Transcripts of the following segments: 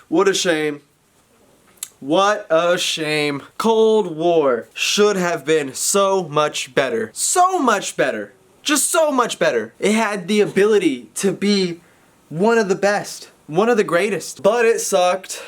What a shame. What a shame. Cold War should have been so much better. So much better. Just so much better. It had the ability to be one of the best. One of the greatest. But it sucked.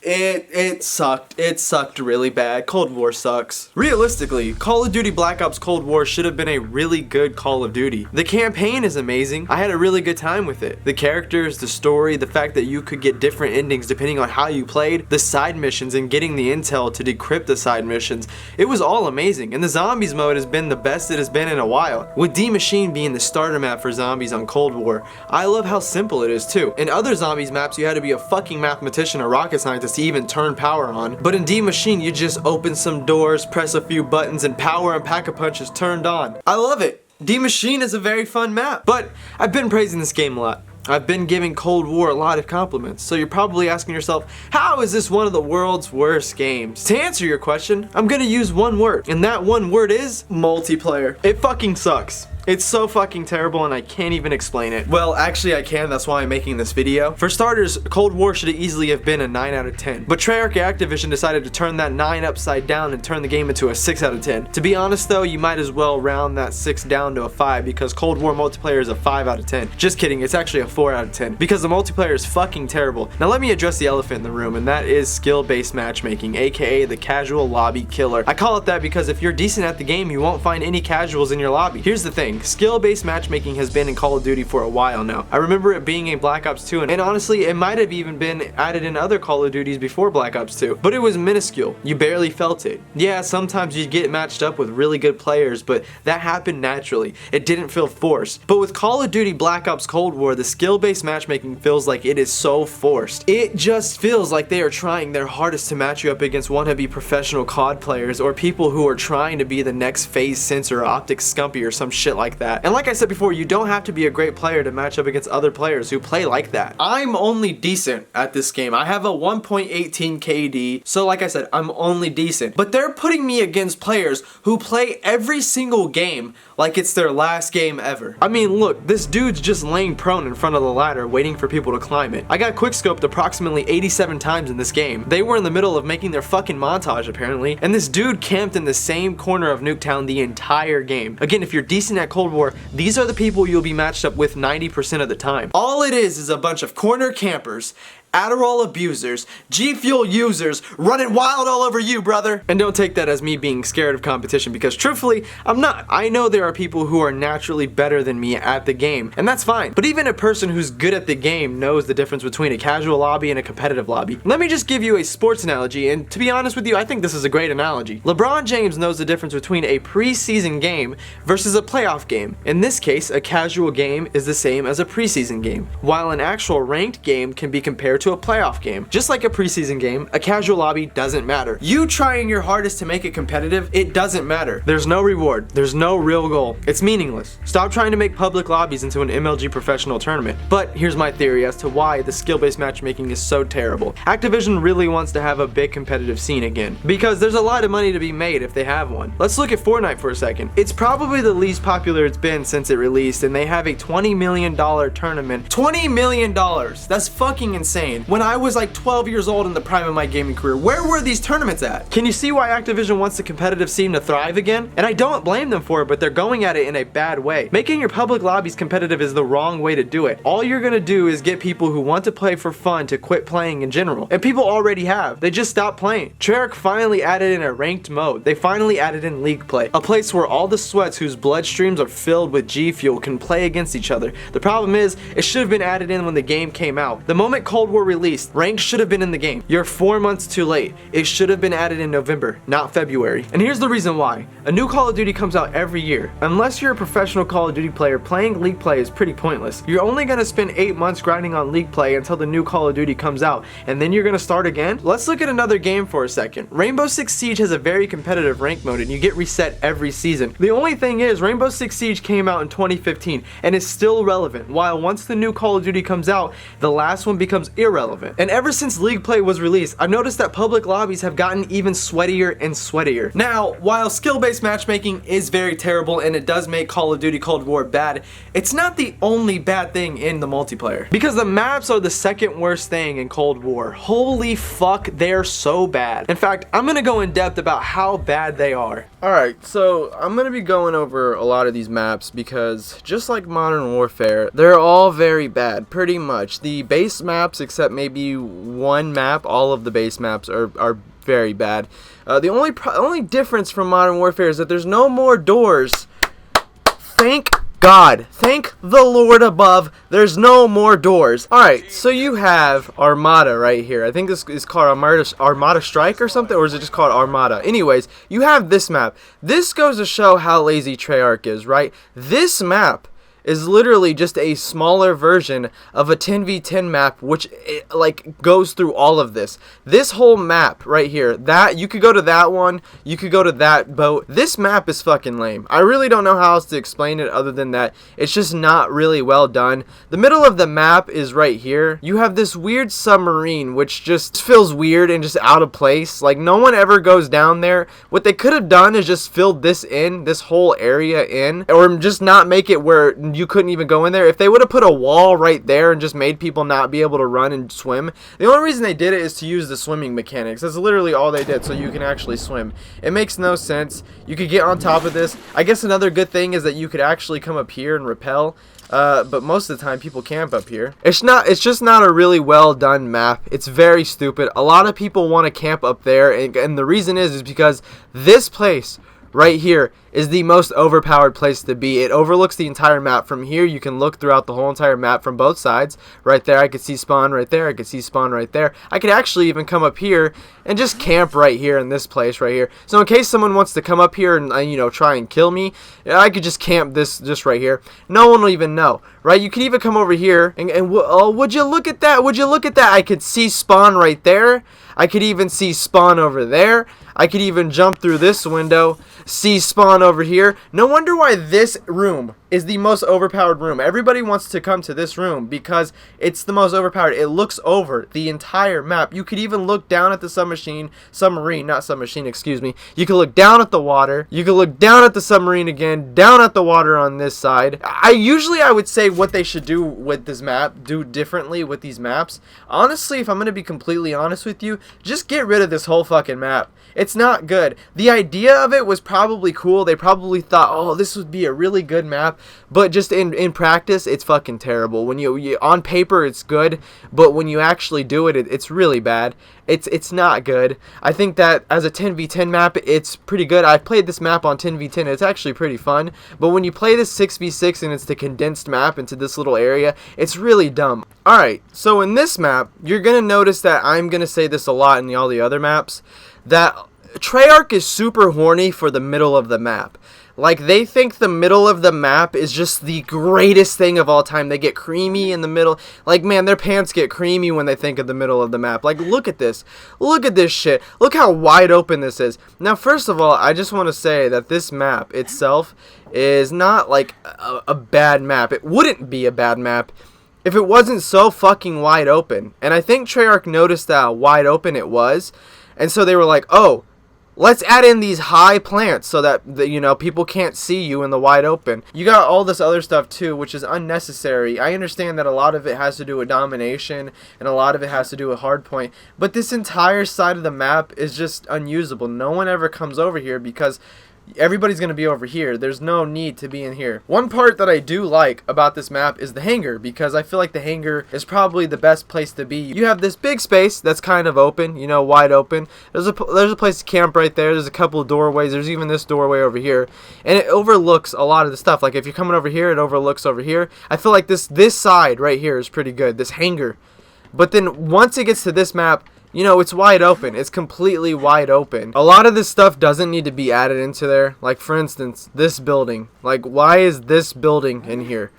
It sucked. It sucked really bad. Cold War sucks. Realistically, Call of Duty Black Ops Cold War should have been a really good Call of Duty. The campaign is amazing. I had a really good time with it. The characters, the story, the fact that you could get different endings depending on how you played, the side missions and getting the intel to decrypt the side missions. It was all amazing. And the zombies mode has been the best it has been in a while. With Die Maschine being the starter map for zombies on Cold War, I love how simple it is too. In other zombies maps, you had to be a fucking mathematician or rocket scientist to even turn power on. But in Die Maschine, you just open some doors, press a few buttons, and power and Pack-a-Punch is turned on. I love it. Die Maschine is a very fun map. But I've been praising this game a lot. I've been giving Cold War a lot of compliments, so you're probably asking yourself, how is this one of the world's worst games? To answer your question, I'm gonna use one word, and that one word is multiplayer. It fucking sucks. It's so fucking terrible and I can't even explain it. Well, actually I can, that's why I'm making this video. For starters, Cold War should easily have been a 9 out of 10. But Treyarch Activision decided to turn that 9 upside down and turn the game into a 6 out of 10. To be honest though, you might as well round that 6 down to a 5 because Cold War multiplayer is a 5 out of 10. Just kidding, it's actually a 4 out of 10 because the multiplayer is fucking terrible. Now let me address the elephant in the room, and that is skill-based matchmaking, aka the casual lobby killer. I call it that because if you're decent at the game, you won't find any casuals in your lobby. Here's the thing. Skill-based matchmaking has been in Call of Duty for a while now. I remember it being in Black Ops 2, and honestly, it might have even been added in other Call of Duties before Black Ops 2, but it was minuscule. You barely felt it. Yeah, sometimes you'd get matched up with really good players, but that happened naturally. It didn't feel forced. But with Call of Duty Black Ops Cold War, the skill-based matchmaking feels like it is so forced. It just feels like they are trying their hardest to match you up against wannabe professional COD players or people who are trying to be the next Phase Sensor or Optic Scumpy or some shit like that. And like I said before, you don't have to be a great player to match up against other players who play like that. I'm only decent at this game. I have a 1.18 KD, so like I said, I'm only decent. But they're putting me against players who play every single game like it's their last game ever. I mean, look, this dude's just laying prone in front of the ladder waiting for people to climb it. I got quickscoped approximately 87 times in this game. They were in the middle of making their fucking montage apparently, and this dude camped in the same corner of Nuketown the entire game. Again, if you're decent at Cold War, these are the people you'll be matched up with 90% of the time. All it is a bunch of corner campers, Adderall abusers, G Fuel users running wild all over you, brother. And don't take that as me being scared of competition because truthfully, I'm not. I know there are people who are naturally better than me at the game, and that's fine. But even a person who's good at the game knows the difference between a casual lobby and a competitive lobby. Let me just give you a sports analogy, and to be honest with you, I think this is a great analogy. LeBron James knows the difference between a preseason game versus a playoff game. In this case, a casual game is the same as a preseason game, while an actual ranked game can be compared to a playoff game. Just like a preseason game, a casual lobby doesn't matter. You trying your hardest to make it competitive, it doesn't matter. There's no reward. There's no real goal. It's meaningless. Stop trying to make public lobbies into an MLG professional tournament. But here's my theory as to why the skill-based matchmaking is so terrible. Activision really wants to have a big competitive scene again, because there's a lot of money to be made if they have one. Let's look at Fortnite for a second. It's probably the least popular it's been since it released, and they have a $20 million tournament. $20 million! That's fucking insane. When I was like 12 years old in the prime of my gaming career, where were these tournaments at? Can you see why Activision wants the competitive scene to thrive again? And I don't blame them for it, but they're going at it in a bad way. Making your public lobbies competitive is the wrong way to do it. All you're gonna do is get people who want to play for fun to quit playing in general. And people already have. They just stopped playing. Treyarch finally added in a ranked mode. They finally added in League Play, a place where all the sweats whose bloodstreams are filled with G Fuel can play against each other. The problem is, it should have been added in when the game came out. The moment Cold War released, ranked should have been in the game. You're 4 months too late. It should have been added in November, not February. And here's the reason why. A new Call of Duty comes out every year. Unless you're a professional Call of Duty player, playing League Play is pretty pointless. You're only gonna spend 8 months grinding on League Play until the new Call of Duty comes out, and then you're gonna start again? Let's look at another game for a second. Rainbow Six Siege has a very competitive rank mode, and you get reset every season. The only thing is, Rainbow Six Siege came out in 2015, and is still relevant, while once the new Call of Duty comes out, the last one becomes irrelevant irrelevant. And ever since League Play was released, I've noticed that public lobbies have gotten even sweatier and sweatier. Now, while skill-based matchmaking is very terrible and it does make Call of Duty Cold War bad, it's not the only bad thing in the multiplayer. Because the maps are the second worst thing in Cold War. Holy fuck, they're so bad. In fact, I'm gonna go in depth about how bad they are. Alright, so I'm gonna be going over a lot of these maps because just like Modern Warfare, they're all very bad, pretty much. The base maps, except maybe one map, all of the base maps are very bad. The only difference from Modern Warfare is that there's no more doors. Thank God. Thank the Lord above. There's no more doors. Alright, so you have Armada right here. I think this is called Armada Strike or something, or is it just called Armada? Anyways, you have this map. This goes to show how lazy Treyarch is, right? This map is literally just a smaller version of a 10v10 map, which like goes through all of this. This whole map right here, that you could go to that one, you could go to that boat. This map is fucking lame. I really don't know how else to explain it other than that it's just not really well done. The middle of the map is right here. You have this weird submarine which just feels weird and just out of place. Like no one ever goes down there. What they could have done is just filled this whole area in, or just not make it where you couldn't even go in there. If they would have put a wall right there and just made people not be able to run and swim. The only reason they did it is to use the swimming mechanics. That's literally all they did, so you can actually swim. It makes no sense. You could get on top of this. I guess another good thing is that you could actually come up here and rappel. But most of the time people camp up here. It's just not a really well done map. It's very stupid. A lot of people want to camp up there, and the reason is because this place right here is the most overpowered place to be. It overlooks the entire map. From here you can look throughout the whole entire map from both sides. Right there I could see spawn right there. I could see spawn right there. I could actually even come up here and just camp right here in this place right here. So in case someone wants to come up here and try and kill me, I could just camp this just right here. No one will even know, right? You could even come over here and oh, would you look at that? Would you look at that? I could see spawn right there. I could even see spawn over there. I could even jump through this window, see spawn over here. No wonder why this room is the most overpowered room. Everybody wants to come to this room because it's the most overpowered. It looks over the entire map. You could even look down at the submarine, excuse me. You could look down at the water. You could look down at the submarine again, down at the water on this side. I would say what they should do with this map, do differently with these maps. Honestly, if I'm going to be completely honest with you, just get rid of this whole fucking map. It's not good. The idea of it was probably cool. They probably thought, oh, this would be a really good map. But just in practice, it's fucking terrible. When you on paper, it's good. But when you actually do it, it's really bad. It's not good. I think that as a 10v10 map, it's pretty good. I've played this map on 10v10. It's actually pretty fun. But when you play this 6v6 and it's the condensed map into this little area, it's really dumb. Alright, so in this map, you're going to notice that I'm going to say this a lot in all the other maps, that Treyarch is super horny for the middle of the map. Like, they think the middle of the map is just the greatest thing of all time. They get creamy in the middle. Like, man, their pants get creamy when they think of the middle of the map. Like, look at this. Look at this shit. Look how wide open this is. Now, first of all, I just want to say that this map itself is not, like, a bad map. It wouldn't be a bad map if it wasn't so fucking wide open. And I think Treyarch noticed how wide open it was. And so they were like, oh, let's add in these high plants so that people can't see you in the wide open. You got all this other stuff too, which is unnecessary. I understand that a lot of it has to do with domination and a lot of it has to do with hardpoint, but this entire side of the map is just unusable. No one ever comes over here because everybody's going to be over here. There's no need to be in here. One part that I do like about this map is the hangar, because I feel like the hangar is probably the best place to be. You have this big space that's kind of open, wide open. There's a place to camp right there. There's a couple of doorways. There's even this doorway over here. And it overlooks a lot of the stuff. Like if you're coming over here, it overlooks over here. I feel like this side right here is pretty good, this hangar. But then once it gets to this map, it's wide open. It's completely wide open. A lot of this stuff doesn't need to be added into there. Like, for instance, this building. Like, why is this building in here?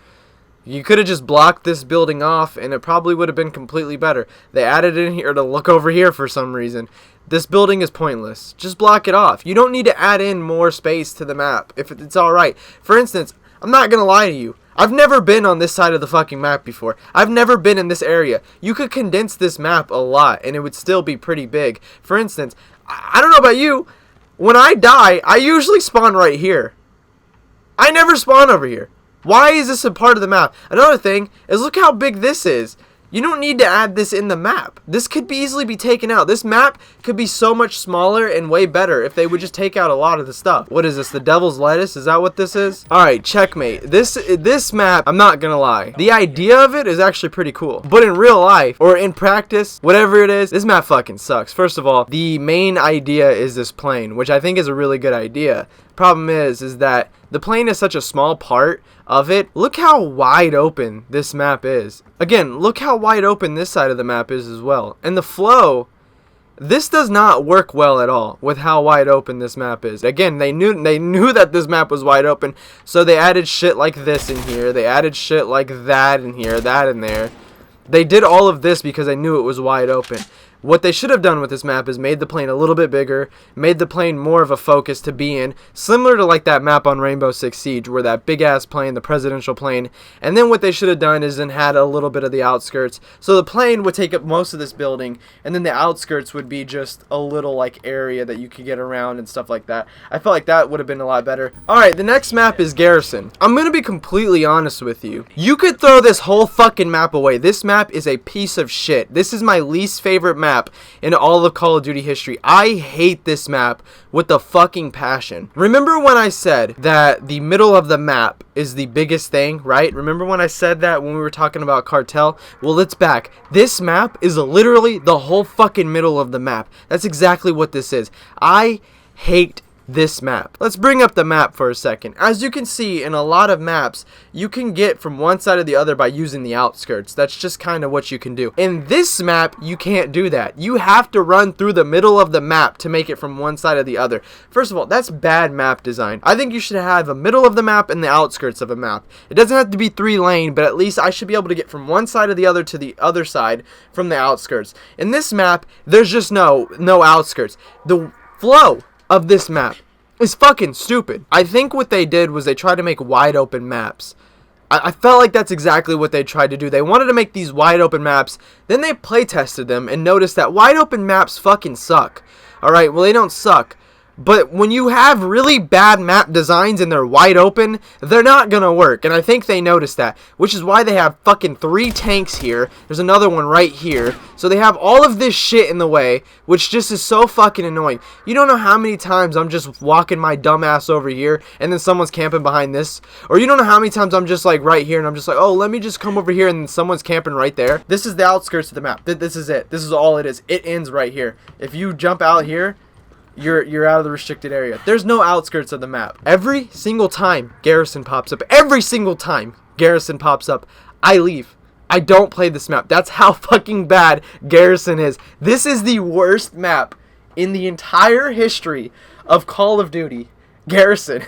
You could have just blocked this building off, and it probably would have been completely better. They added it in here to look over here for some reason. This building is pointless. Just block it off. You don't need to add in more space to the map if it's alright. For instance, I'm not going to lie to you. I've never been on this side of the fucking map before. I've never been in this area. You could condense this map a lot and it would still be pretty big. For instance, I don't know about you, when I die, I usually spawn right here. I never spawn over here. Why is this a part of the map? Another thing is, look how big this is. You don't need to add this in the map. This could easily be taken out. This map could be so much smaller and way better if they would just take out a lot of the stuff. What is this? The Devil's Lettuce? Is that what this is? Alright, checkmate. This map, I'm not gonna lie, the idea of it is actually pretty cool. But in real life, or in practice, whatever it is, this map fucking sucks. First of all, the main idea is this plane, which I think is a really good idea. Problem is that the plane is such a small part of it. Look how wide open this map is. Again, look how wide open this side of the map is as well. And the flow, this does not work well at all with how wide open this map is. Again, they knew that this map was wide open, so they added shit like this in here. They added shit like that in here, that in there. They did all of this because they knew it was wide open. What they should have done with this map is made the plane a little bit bigger, made the plane more of a focus to be in, similar to like that map on Rainbow Six Siege, where that big ass plane, the presidential plane, and then what they should have done is then had a little bit of the outskirts, so the plane would take up most of this building, and then the outskirts would be just a little like area that you could get around and stuff like that. I felt like that would have been a lot better. Alright, the next map is Garrison. I'm gonna be completely honest with you. You could throw this whole fucking map away. This map is a piece of shit. This is my least favorite map in all of Call of Duty history. I hate this map with a fucking passion. Remember when I said that the middle of the map is the biggest thing, right? Remember when I said that when we were talking about Cartel? Well, it's back. This map is literally the whole fucking middle of the map. That's exactly what this is. I hate this map. Let's bring up the map for a second. As you can see, in a lot of maps, you can get from one side to the other by using the outskirts. That's just kind of what you can do. In this map, you can't do that. You have to run through the middle of the map to make it from one side to the other. First of all, that's bad map design. I think you should have a middle of the map and the outskirts of a map. It doesn't have to be 3-lane, but at least I should be able to get from one side to the other side from the outskirts. In this map, there's just no outskirts. The flow of this map is fucking stupid. I think what they did was they tried to make wide open maps. I felt like that's exactly what they tried to do. They wanted to make these wide open maps, then they play tested them and noticed that wide open maps fucking suck. Alright, well, they don't suck. But when you have really bad map designs and they're wide open, they're not gonna work. And I think they noticed that, which is why they have fucking 3 tanks here. There's another one right here. So they have all of this shit in the way, which just is so fucking annoying. You don't know how many times I'm just walking my dumb ass over here and then someone's camping behind this. Or you don't know how many times I'm just like right here and I'm just like, oh, let me just come over here and then someone's camping right there. This is the outskirts of the map. This is it. This is all it is. It ends right here. If you jump out here, you're out of the restricted area. There's no outskirts of the map. Every single time Garrison pops up, I leave. I don't play this map. That's how fucking bad Garrison is. This is the worst map in the entire history of Call of Duty. Garrison.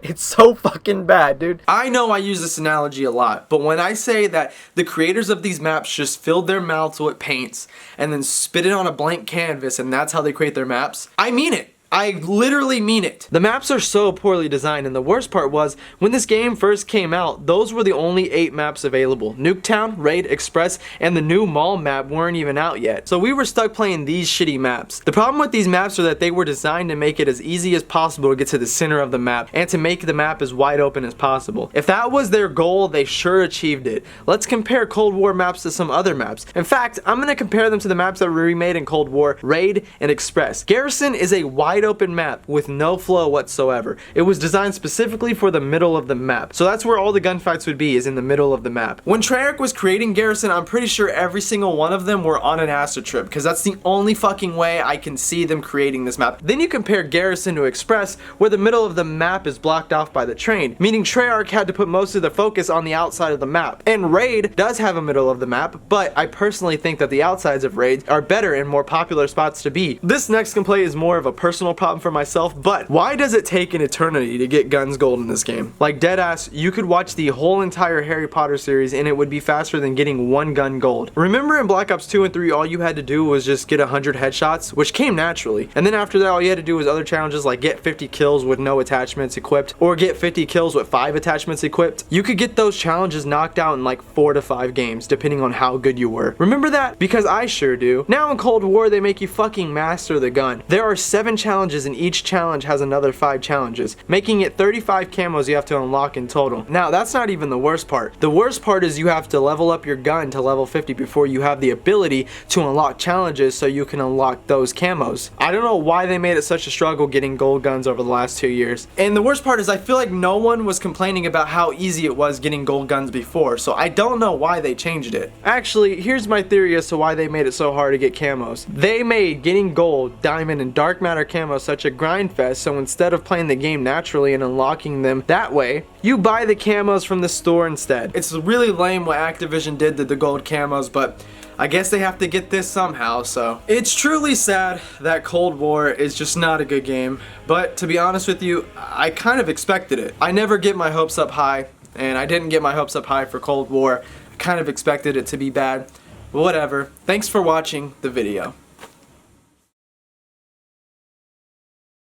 It's so fucking bad, dude. I know I use this analogy a lot, but when I say that the creators of these maps just filled their mouths with paints and then spit it on a blank canvas and that's how they create their maps, I mean it. I literally mean it. The maps are so poorly designed, and the worst part was, when this game first came out, those were the only 8 maps available. Nuketown, Raid, Express, and the new mall map weren't even out yet. So we were stuck playing these shitty maps. The problem with these maps are that they were designed to make it as easy as possible to get to the center of the map, and to make the map as wide open as possible. If that was their goal, they sure achieved it. Let's compare Cold War maps to some other maps. In fact, I'm gonna compare them to the maps that were remade in Cold War, Raid, and Express. Garrison is a wide open map with no flow whatsoever. It was designed specifically for the middle of the map. So that's where all the gunfights would be, is in the middle of the map. When Treyarch was creating Garrison, I'm pretty sure every single one of them were on an acid trip, because that's the only fucking way I can see them creating this map. Then you compare Garrison to Express, where the middle of the map is blocked off by the train, meaning Treyarch had to put most of the focus on the outside of the map. And Raid does have a middle of the map, but I personally think that the outsides of Raid are better and more popular spots to be. This next gameplay is more of a personal personal problem for myself, but why does it take an eternity to get guns gold in this game? Like, deadass, you could watch the whole entire Harry Potter series and it would be faster than getting one gun gold. Remember in Black Ops 2 and 3, all you had to do was just get 100 headshots, which came naturally. And then after that, all you had to do was other challenges like get 50 kills with no attachments equipped, or get 50 kills with 5 attachments equipped. You could get those challenges knocked out in like 4 to 5 games, depending on how good you were. Remember that? Because I sure do. Now in Cold War, they make you fucking master the gun. There are 7 challenges and each challenge has another 5 challenges, making it 35 camos you have to unlock in total. Now that's not even the worst part. The worst part is you have to level up your gun to level 50 before you have the ability to unlock challenges so you can unlock those camos. I don't know why they made it such a struggle getting gold guns over the last 2 years. And the worst part is I feel like no one was complaining about how easy it was getting gold guns before, so I don't know why they changed it. Actually, here's my theory as to why they made it so hard to get camos. They made getting gold, diamond, and dark matter camos such a grind fest, so instead of playing the game naturally and unlocking them that way, you buy the camos from the store instead. It's really lame what Activision did to the gold camos, but I guess they have to get this somehow, so. It's truly sad that Cold War is just not a good game, but to be honest with you, I kind of expected it. I never get my hopes up high, and I didn't get my hopes up high for Cold War. I kind of expected it to be bad. Whatever. Thanks for watching the video.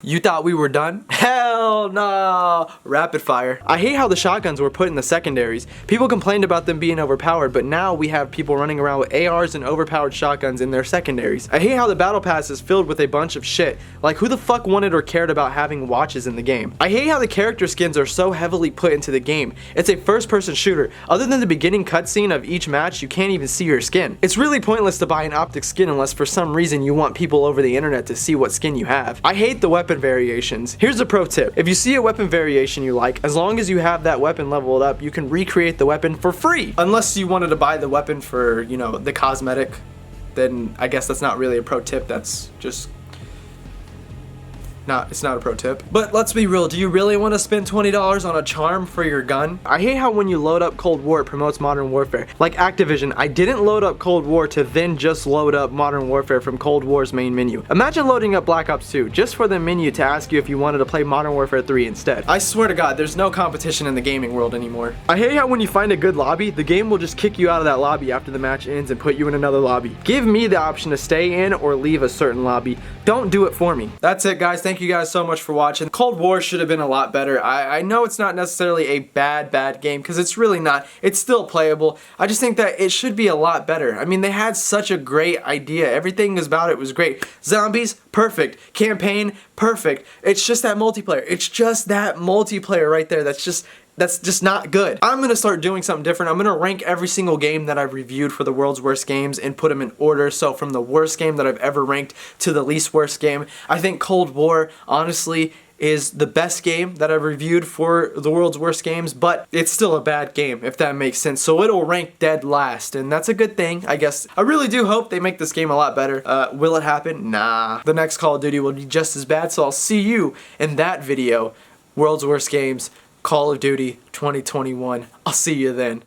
You thought we were done? Hell no! Rapid fire. I hate how the shotguns were put in the secondaries. People complained about them being overpowered, but now we have people running around with ARs and overpowered shotguns in their secondaries. I hate how the battle pass is filled with a bunch of shit. Like, who the fuck wanted or cared about having watches in the game? I hate how the character skins are so heavily put into the game. It's a first-person shooter. Other than the beginning cutscene of each match, you can't even see your skin. It's really pointless to buy an optic skin unless for some reason you want people over the internet to see what skin you have. I hate the weapon variations. Here's a pro tip. If you see a weapon variation you like, as long as you have that weapon leveled up, you can recreate the weapon for free. Unless you wanted to buy the weapon for, you know, the cosmetic, then I guess that's not really a pro tip. That's just it's not a pro tip. But let's be real, do you really want to spend $20 on a charm for your gun? I hate how when you load up Cold War, it promotes Modern Warfare. Like Activision, I didn't load up Cold War to then just load up Modern Warfare from Cold War's main menu. Imagine loading up Black Ops 2 just for the menu to ask you if you wanted to play Modern Warfare 3 instead. I swear to God, there's no competition in the gaming world anymore. I hate how when you find a good lobby, the game will just kick you out of that lobby after the match ends and put you in another lobby. Give me the option to stay in or leave a certain lobby. Don't do it for me. That's it, guys. Thank you guys so much for watching. Cold War should have been a lot better. I know it's not necessarily a bad game, because it's really not. It's still playable. I just think that it should be a lot better. I mean, they had such a great idea. Everything about it was great. Zombies, perfect. Campaign, perfect. It's just that multiplayer. It's just that multiplayer right there. That's just not good. I'm gonna start doing something different. I'm gonna rank every single game that I've reviewed for the world's worst games and put them in order. So from the worst game that I've ever ranked to the least worst game. I think Cold War, honestly, is the best game that I've reviewed for the world's worst games, but it's still a bad game, if that makes sense. So it'll rank dead last, and that's a good thing, I guess. I really do hope they make this game a lot better. Will it happen? Nah. The next Call of Duty will be just as bad, so I'll see you in that video. World's worst games, Call of Duty 2021. I'll see you then.